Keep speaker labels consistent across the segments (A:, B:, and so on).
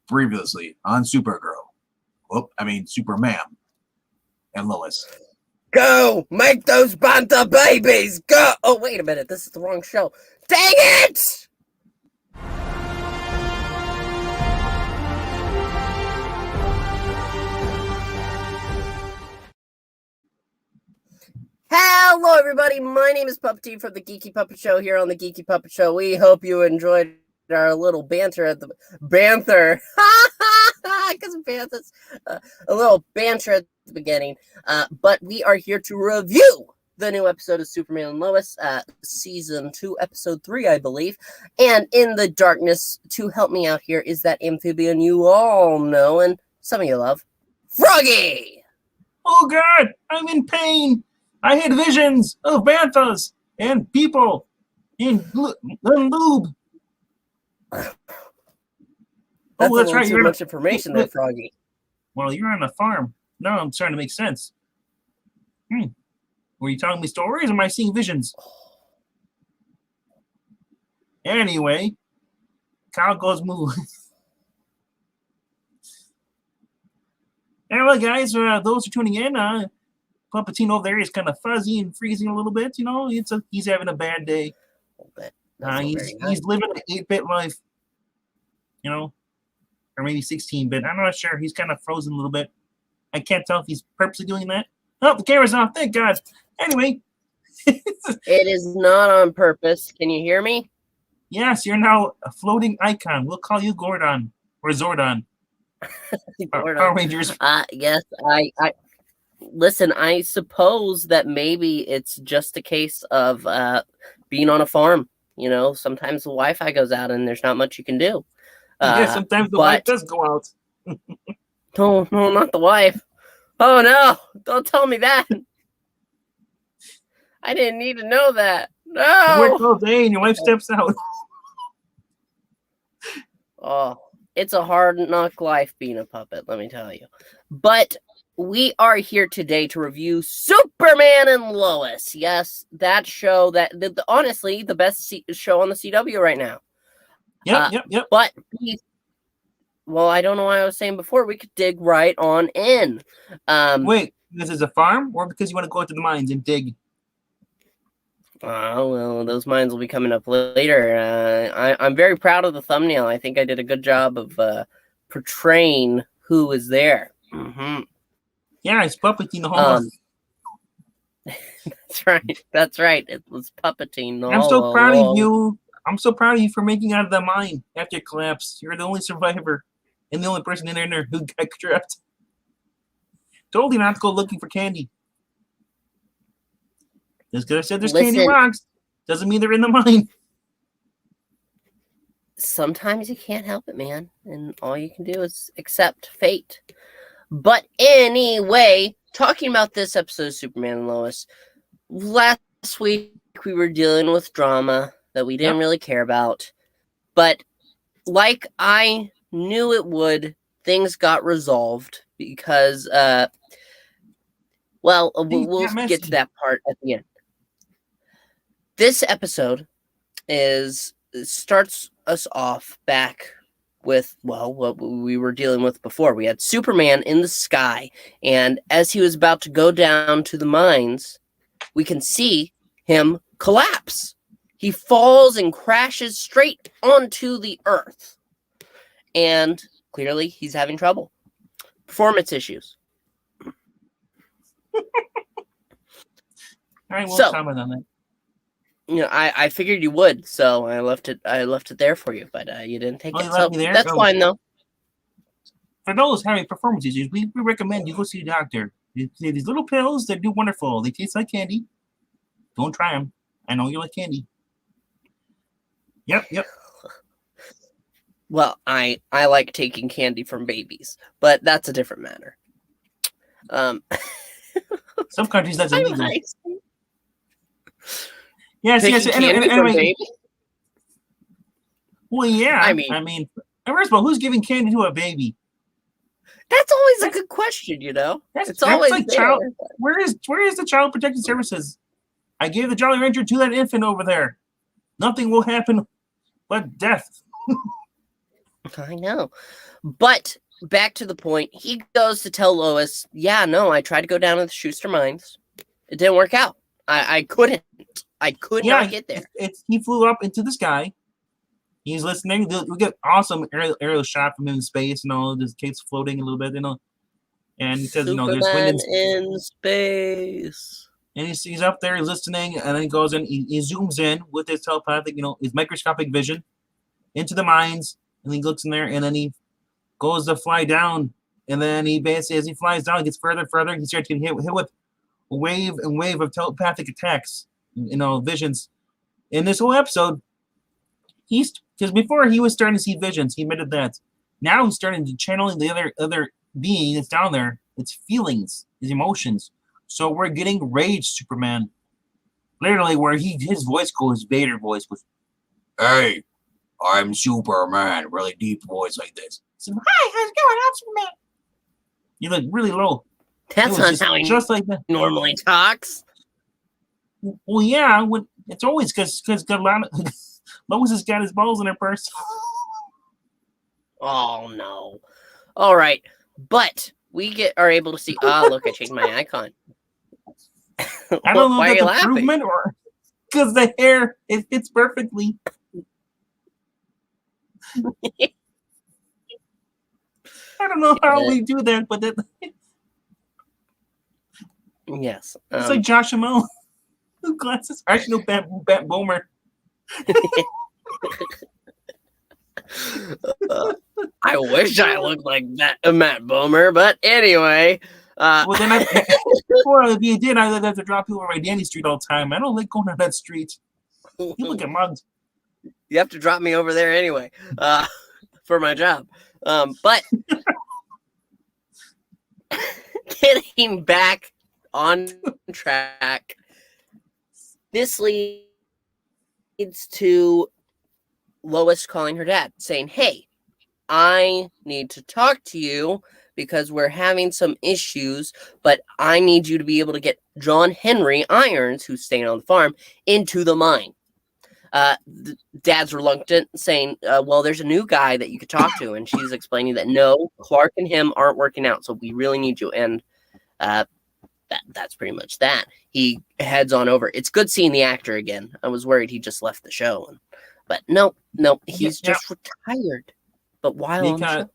A: Previously on Supergirl. Superman and Lois.
B: Go! Make those Banta babies! Go! Oh, wait a minute. This is the wrong show. Dang it! Hello, everybody. My name is Puppetine from the Geeky Puppet Show here on the Geeky Puppet Show. We hope you enjoyed our little banter at the... Banther! Because of Banthers. A little banter at the beginning. But we are here to review the new episode of Superman and Lois, Season 2, Episode 3, I believe. And in the darkness, to help me out here, is that amphibian you all know and some of you love, Froggy!
A: Oh, God! I'm in pain! I had visions of banthas and people and lube.
B: That's right. Too much information there, Froggy.
A: Well, you're on a farm. Now I'm starting to make sense. Were you telling me stories or am I seeing visions? Anyway, cow goes moo. Hello, guys. Those who are tuning in, Puppetine over there is kind of fuzzy and freezing a little bit. You know, he's having a bad day. He's living an 8-bit life. You know, or maybe 16-bit. I'm not sure. He's kind of frozen a little bit. I can't tell if he's purposely doing that. Oh, the camera's off. Thank God. Anyway.
B: It is not on purpose. Can you hear me?
A: Yes, you're now a floating icon. We'll call you Gordon or Zordon. Power Rangers.
B: Yes, I listen, I suppose that maybe it's just a case of being on a farm. You know, sometimes the Wi-Fi goes out and there's not much you can do.
A: Yeah, sometimes the wife does go out.
B: No, not the wife. Oh, no. Don't tell me that. I didn't need to know that. No.
A: You work all day and your wife steps out.
B: Oh, it's a hard knock life being a puppet, let me tell you. But we are here today to review Superman and Lois. Yes, that show, honestly, the best show on the CW right now.
A: Yep.
B: But, well, I don't know what I was saying before. We could dig right on in.
A: Wait, this is a farm or because you want to go out to the mines and dig?
B: Oh, well, those mines will be coming up later. I'm very proud of the thumbnail. I think I did a good job of portraying who is there. Mm-hmm.
A: Yeah, it's Puppetine the whole
B: That's right. It was Puppetine.
A: I'm so proud of you. I'm so proud of you for making it out of the mine after it collapsed. You're the only survivor and the only person in there who got trapped. Told you not to go looking for candy. Just because I said there's candy rocks doesn't mean they're in the mine.
B: Sometimes you can't help it, man. And all you can do is accept fate. But anyway, talking about this episode of Superman and Lois, last week we were dealing with drama that we didn't really care about. But like I knew it would, things got resolved because, we'll get to that part at the end. This episode starts us off back with, what we were dealing with before. We had Superman in the sky, and as he was about to go down to the mines, we can see him collapse. He falls and crashes straight onto the earth. And clearly, he's having trouble. Performance issues.
A: All right, we'll comment on that.
B: You know, I figured you would, so I left it there for you, but you didn't take it. So that's fine, though.
A: For those having performance issues, we recommend you go see a doctor. These little pills, they do wonderful. They taste like candy. Don't try them. I know you like candy. Yep.
B: Well, I like taking candy from babies, but that's a different matter.
A: Some countries that's illegal.
B: Nice.
A: Yes. Anyway. Well, yeah. I mean, first of all, who's giving candy to a baby?
B: That's always a good question, you know.
A: It's always like child. Where is the Child Protective Services? I gave the Jolly Rancher to that infant over there. Nothing will happen but death.
B: I know. But back to the point, he goes to tell Lois, yeah, no, I tried to go down to the Schuster Mines. It didn't work out. I couldn't. I could not get there.
A: He flew up into the sky. He's listening. We get awesome aerial shot from him in space, this Kate's floating a little bit, And he says,
B: Superman
A: there's wind
B: in space.
A: And he's up there listening, and then he goes in, he zooms in with his telepathic, his microscopic vision into the mines, and he looks in there, and then he goes to fly down, and then he basically, as he flies down, he gets further and further, he starts getting hit with wave of telepathic attacks, visions. In this whole episode, because before he was starting to see visions, he admitted that. Now he's starting to channel the other being that's down there, its feelings, his emotions. So we're getting Rage Superman. Literally, where his voice goes, his Vader voice goes, "Hey, I'm Superman." Really deep voice like this. So, "Hi, how's it going? I'm Superman." You're like really low.
B: That's not how he
A: just like that
B: normally talks.
A: Well, yeah, it's always because Lois has got his balls in her purse.
B: Oh no! All right, but we are able to see. Look, I changed my icon.
A: I don't know if that's improvement or because the hair it fits perfectly. I don't know how we do that, but
B: yes,
A: it's like Josh Amell. Glasses. Actually, no, Bat Boomer.
B: I wish I looked like that, Matt Bomer, but anyway.
A: Well, then if you did, I'd have to drop people on my Danny Street all the time. I don't like going on that street. People get mugged.
B: You have to drop me over there anyway, for my job. But getting back on track, this leads to Lois calling her dad, saying, "Hey, I need to talk to you because we're having some issues, but I need you to be able to get John Henry Irons, who's staying on the farm, into the mine." Dad's reluctant, saying, well, there's a new guy that you could talk to. And she's explaining that, no, Clark and him aren't working out, so we really need you. And that's pretty much that. He heads on over. It's good seeing the actor again. I was worried he just left the show. But no, he's just retired. But while on the show.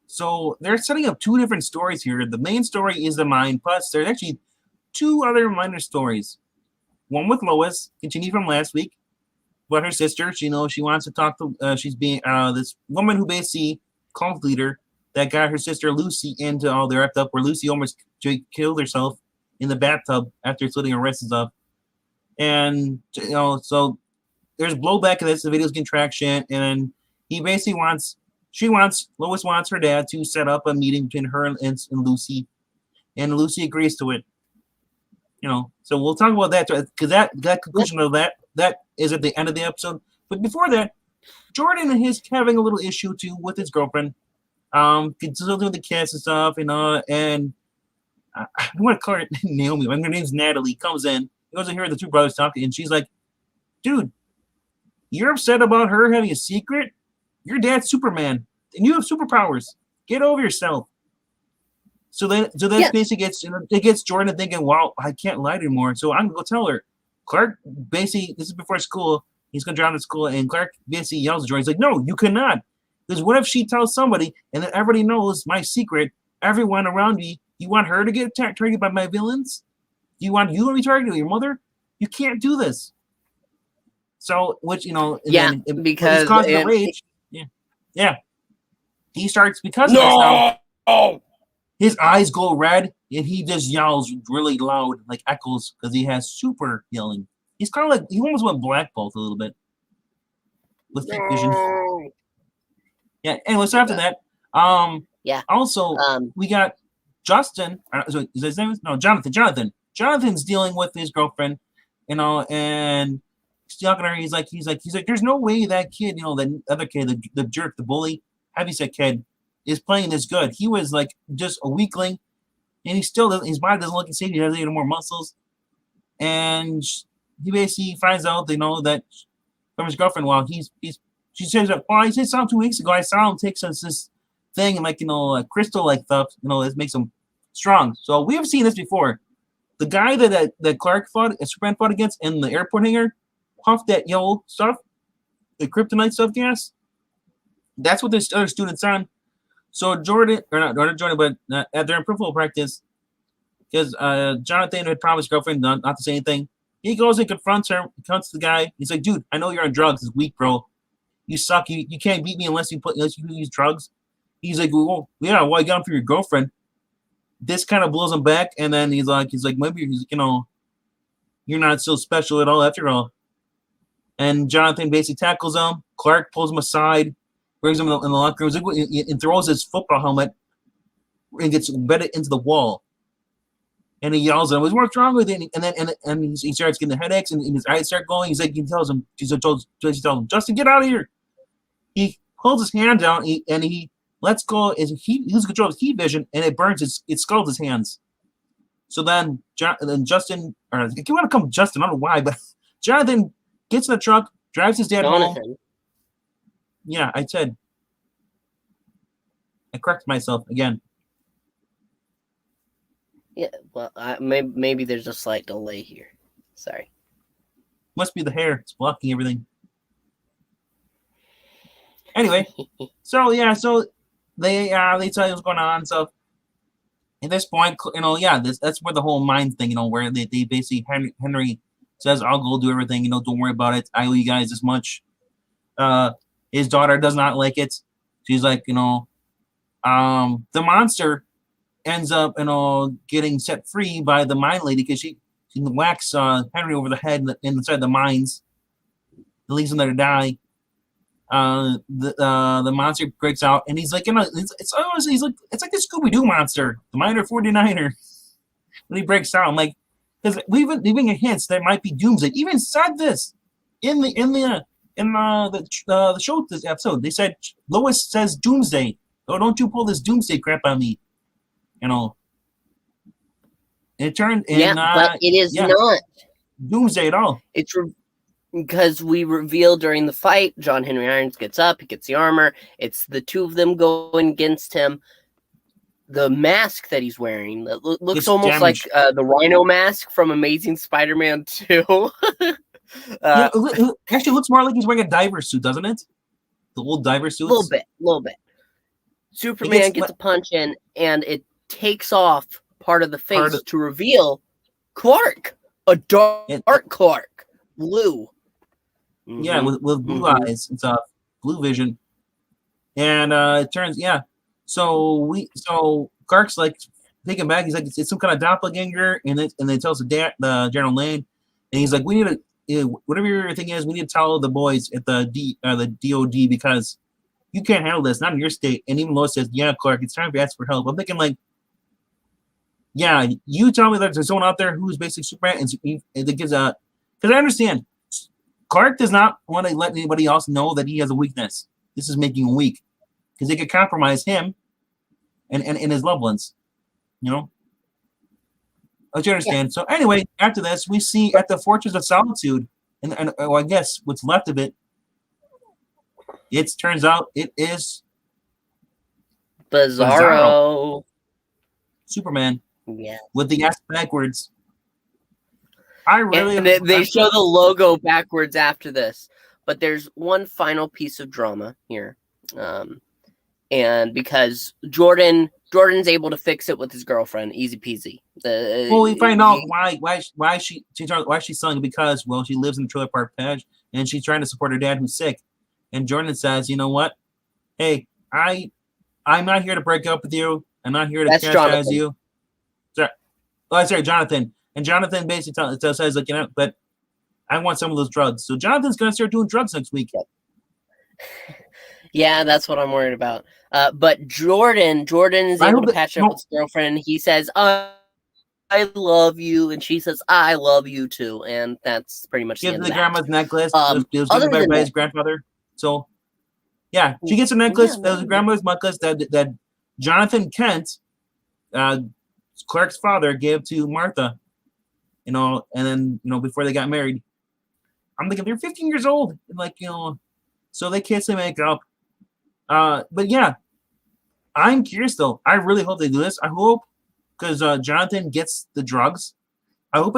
A: So they're setting up two different stories here. The main story is the mine, plus there's actually two other minor stories. One with Lois, continued from last week, but her sister, she wants to talk to, she's being, this woman who basically, cult leader, that got her sister Lucy into all the wrapped up, where Lucy almost killed herself in the bathtub after slitting her wrists up. And, so there's blowback of this, the video's getting traction, and he basically Lois wants her dad to set up a meeting between her and Lucy, and Lucy agrees to it. So we'll talk about that because that conclusion of that is at the end of the episode. But before that, Jordan is having a little issue too with his girlfriend. Still doing the kiss and stuff, and I want to call her Naomi. Her name's Natalie. Comes in, he goes to hear the two brothers talking, and she's like, "Dude, you're upset about her having a secret? Your dad's Superman, and you have superpowers. Get over yourself." So then basically gets Jordan thinking, "Wow, I can't lie anymore." So I'm gonna go tell her. Clark basically, this is before school. He's gonna drive to school, and Clark basically yells at Jordan. He's like, "No, you cannot. Because what if she tells somebody, and then everybody knows my secret? Everyone around me, you want her to get targeted by my villains? You want to be targeted by your mother? You can't do this." So, which
B: because
A: he's causing a rage. Yeah. He starts because of this now. His eyes go red, and he just yells really loud, like echoes, because he has super yelling. He's kind of like, he almost went Black Bolt a little bit with that vision. Yeah. Anyway, so after that, Also, we got Justin. So is his name? No, Jonathan. Jonathan's dealing with his girlfriend, and he's talking to her. He's like, there's no way that kid, that other kid, the jerk, the bully, heavyset kid, is playing this good. He was like just a weakling, and his body doesn't look the same. He has any more muscles, and he basically finds out, that from his girlfriend, while he's she says, "Oh, I saw him 2 weeks ago. I saw him take this thing and like crystal like stuff. It makes him strong." So we have seen this before. The guy that Clark Superman fought against in the airport hangar, puffed that yellow stuff, the kryptonite stuff gas. That's what this other student's on. So Jordan, or not Jordan, but at their football practice, because Jonathan had promised girlfriend not to say anything. He goes and confronts her, confronts the guy. He's like, "Dude, I know you're on drugs. It's weak, bro. You suck. You can't beat me unless you use drugs." He's like, "Well, yeah, well, I got him for your girlfriend." This kind of blows him back, and then he's like, maybe you're not so special at all after all. And Jonathan basically tackles him. Clark pulls him aside, brings him in the locker room, and throws his football helmet and gets embedded into the wall. And he yells at him, "What's wrong with it?" And he starts getting the headaches, and his eyes start glowing. He's like, he tells him, "Justin, get out of here." He pulls his hand down, and he lets go. He loses control of his heat vision, and it burns it scalds his hands. So then Justin, or I want to call him Justin, I don't know why, but Jonathan gets in the truck, drives his dad home. Yeah, I corrected myself again.
B: Yeah, well, maybe there's a slight delay here. Sorry.
A: Must be the hair. It's blocking everything. Anyway, so they tell you what's going on. So at this point, that's where the whole mind thing, where they basically Henry says, "I'll go do everything. Don't worry about it. I owe you guys this much." His daughter does not like it. She's like, the monster ends up, getting set free by the mine lady because she whacks Henry over the head inside the mines. It leaves him there to die. The monster breaks out, and he's like, it's like the Scooby-Doo monster, the Miner 49er. When he breaks out, I'm like, because we've been leaving hints that might be Doomsday. Even said this in the show, this episode. They said Lois says Doomsday. Oh, don't you pull this Doomsday crap on me. It turned in,
B: but it is not
A: Doomsday at all.
B: It's because we reveal during the fight, John Henry Irons gets up, he gets the armor. It's the two of them going against him. The mask that he's wearing looks it's almost damaged. Like the Rhino mask from Amazing Spider-Man 2.
A: It actually looks more like he's wearing a diver suit, doesn't it? The old diver suits.
B: A little bit. Superman gets a punch in, and it takes off part of the face to reveal Clark, a dark Clark, blue.
A: Mm-hmm. Yeah, with blue eyes. It's blue vision, and it turns So Clark's like taken back. He's like, it's some kind of doppelganger, and they tells the General Lane, and he's like, we need to whatever your thing is, we need to tell the boys at the DOD because you can't handle this, not in your state. And even Lois says, "Yeah, Clark, it's time to ask for help." I'm thinking like, yeah, you tell me that there's someone out there who's basically Superman, and it gives because I understand Clark does not want to let anybody else know that he has a weakness. This is making him weak because it could compromise him and his loved ones, But you understand. Yeah. So anyway, after this, we see at the Fortress of Solitude, and I guess what's left of it. It turns out it is
B: Bizarro.
A: Superman.
B: Yeah.
A: With the S backwards.
B: They show the logo backwards after this, but there's one final piece of drama here, and because Jordan's able to fix it with his girlfriend, easy peasy.
A: We find out why she's selling it because she lives in the trailer park patch and she's trying to support her dad who's sick, and Jordan says, "You know what? Hey, I'm not here to break up with you. I'm not here to chastise you." Sorry, Jonathan. And Jonathan basically says, like, but I want some of those drugs. So Jonathan's going to start doing drugs next week.
B: Yeah, that's what I'm worried about. But Jordan is able to patch up with his girlfriend. He says, I love you. And she says, I love you too. And that's pretty much
A: the grandma's necklace. It was given by his grandfather. So, yeah, she gets a necklace. That was a grandma's necklace that Jonathan Kent, Clark's father, gave to Martha. And then, before they got married. I'm thinking they're 15 years old. And So they kiss and make up. But yeah, I'm curious though. I really hope they do this. I hope because Jonathan gets the drugs. I hope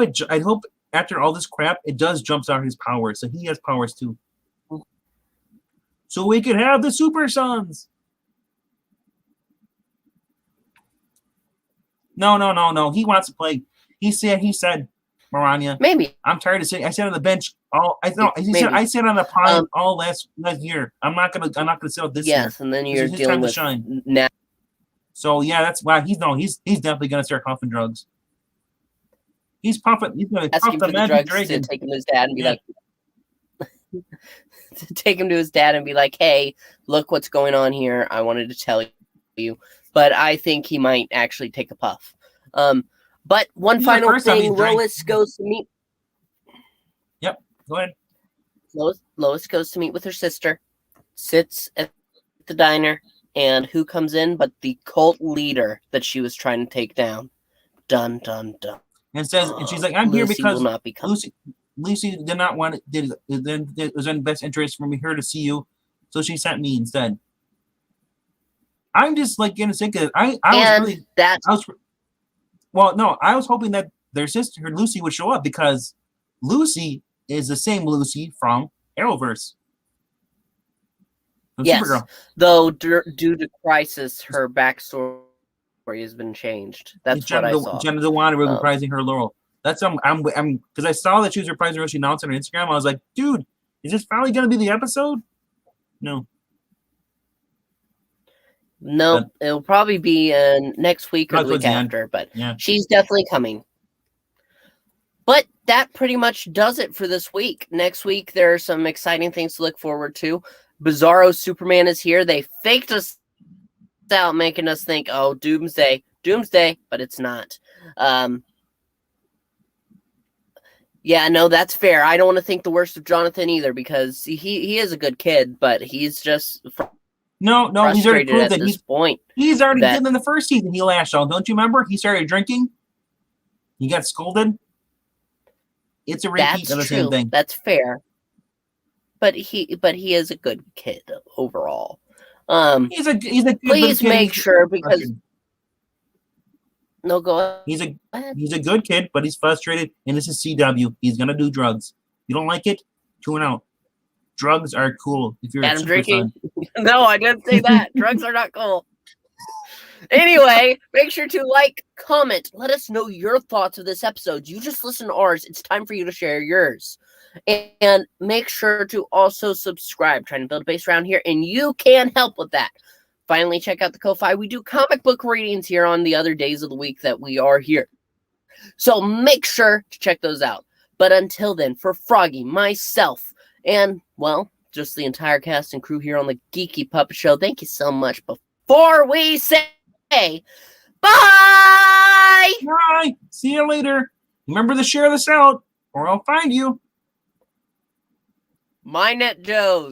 A: after all this crap, it does jumps out his powers, so he has powers too. So we could have the Super Sons. No. He wants to play. He said, Marania.
B: Maybe.
A: I'm tired of sitting. I sat on the bench I sat on the pine all last year. I'm not gonna sit out this year.
B: Yes, and then you're dealing with now.
A: So yeah, that's why he's definitely gonna start puffing drugs. He's puffing. He's gonna puff the magic dragon.
B: To take him to his dad and be like, to take him to his dad and be like, "Hey, look what's going on here. I wanted to tell you." But I think he might actually take a puff. But one final thing, Lois goes to meet.
A: Yep, go ahead.
B: Lois goes to meet with her sister, sits at the diner, and who comes in but the cult leader that she was trying to take down. Dun, dun, dun.
A: And she's like, I'm here because Lucy did not want it. It was in best interest for me here to see you, so she sent me instead. I'm just like gonna think that I was hoping that their sister Lucy would show up because Lucy is the same Lucy from Arrowverse.
B: Yes, Supergirl. Though due to Crisis, her backstory has been changed. That's what I saw.
A: Jenna DeWanna reprising her Laurel. That's I'm because I saw that she was reprising her. She announced it on Instagram. I was like, dude, is this finally gonna be the episode? No.
B: No, it'll probably be next week or the week after, but yeah. She's definitely coming. But that pretty much does it for this week. Next week, there are some exciting things to look forward to. Bizarro Superman is here. They faked us out, making us think, oh, Doomsday, but it's not. Yeah, no, that's fair. I don't want to think the worst of Jonathan either because he is a good kid, but he's just...
A: No, he's already proved that he's already
B: did
A: in the first season. He lashed out. Don't you remember? He started drinking. He got scolded. It's a repeat of the same thing.
B: That's fair. But he is a good kid overall.
A: He's a good
B: please
A: kid.
B: Make sure because no go ahead.
A: He's a good kid, but he's frustrated, and this is CW. He's gonna do drugs. You don't like it? Tune out. Drugs are cool if you're
B: Adam drinking. No, I didn't say that. Drugs are not cool. Anyway, make sure to like, comment, let us know your thoughts of this episode. You just listen to ours. It's time for you to share yours. And make sure to also subscribe. Trying to build a base around here, and you can help with that. Finally, check out the Ko-Fi. We do comic book readings here on the other days of the week that we are here. So make sure to check those out. But until then, for Froggy, myself, and, well, just the entire cast and crew here on the Geeky Puppet Show, thank you so much. Before we say bye!
A: Bye! See you later. Remember to share this out, or I'll find you.
B: My Net Joes.